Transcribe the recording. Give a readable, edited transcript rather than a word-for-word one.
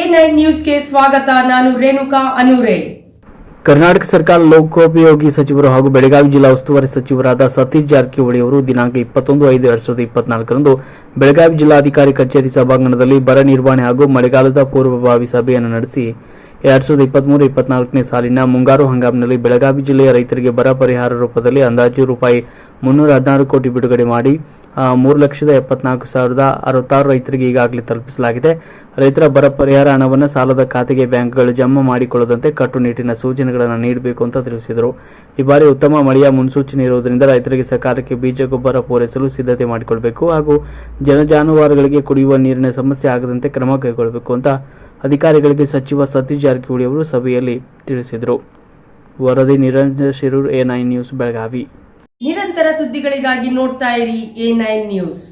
A9 ನ್ಯೂಸ್ಗೆ ಸ್ವಾಗತ. ನಾನು ರೇಣುಕಾ ಅನೂರೆ. ಕರ್ನಾಟಕ ಸರ್ಕಾರ ಲೋಕೋಪಯೋಗಿ ಸಚಿವರು ಹಾಗೂ ಬೆಳಗಾವಿ ಜಿಲ್ಲಾ ಉಸ್ತುವಾರಿ ಸಚಿವರಾದ ಸತೀಶ್ ಜಾರಕಿಹೊಳಿ ಅವರು ದಿನಾಂಕ 21/5/2024ರಂದು ಬೆಳಗಾವಿ ಜಿಲ್ಲಾಧಿಕಾರಿ ಕಚೇರಿ ಸಭಾಂಗಣದಲ್ಲಿ ಬರ ನಿರ್ವಹಣೆ ಹಾಗೂ ಮಳೆಗಾಲದ ಪೂರ್ವಭಾವಿ ಸಭೆಯನ್ನು ನಡೆಸಿ 2023-24ನೇ ಸಾಲಿನ ಮುಂಗಾರು ಹಂಗಾಮಿನಲ್ಲಿ ಬೆಳಗಾವಿ ಜಿಲ್ಲೆಯ ರೈತರಿಗೆ ಬರ ಪರಿಹಾರ ರೂಪದಲ್ಲಿ ಅಂದಾಜು ರೂಪಾಯಿ 316 ಕೋಟಿ ಬಿಡುಗಡೆ ಮಾಡಿ 3,74,066 ರೈತರಿಗೆ ಈಗಾಗಲೇ ತಲುಪಿಸಲಾಗಿದೆ. ರೈತರ ಬರ ಪರಿಹಾರ ಹಣವನ್ನು ಸಾಲದ ಖಾತೆಗೆ ಬ್ಯಾಂಕ್ಗಳು ಜಮಾ ಮಾಡಿಕೊಳ್ಳದಂತೆ ಕಟ್ಟುನಿಟ್ಟಿನ ಸೂಚನೆಗಳನ್ನು ನೀಡಬೇಕು ಅಂತ ತಿಳಿಸಿದರು. ಈ ಬಾರಿ ಉತ್ತಮ ಮಳೆಯ ಮುನ್ಸೂಚನೆ ಇರುವುದರಿಂದ ರೈತರಿಗೆ ಸಕಾಲಕ್ಕೆ ಬೀಜ ಗೊಬ್ಬರ ಪೂರೈಸಲು ಸಿದ್ಧತೆ ಮಾಡಿಕೊಳ್ಳಬೇಕು ಹಾಗೂ ಜಾನುವಾರುಗಳಿಗೆ ಕುಡಿಯುವ ನೀರಿನ ಸಮಸ್ಯೆ ಆಗದಂತೆ ಕ್ರಮ ಕೈಗೊಳ್ಳಬೇಕು ಅಂತ ಅಧಿಕಾರಿಗಳಿಗೆ ಸಚಿವ ಸತೀಶ್ ಜಾರಕಿಹೊಳಿ ಅವರು ಸಭೆಯಲ್ಲಿ ತಿಳಿಸಿದರು. ವರದಿ ನಿರಂಜನ ಶಿರೂರ್, A9 ನ್ಯೂಸ್, ಬೆಳಗಾವಿ. ನಿರಂತರ ಸುದ್ದಿಗಳಿಗಾಗಿ ನೋಡ್ತಾ ಇರಿ A9 ನ್ಯೂಸ್.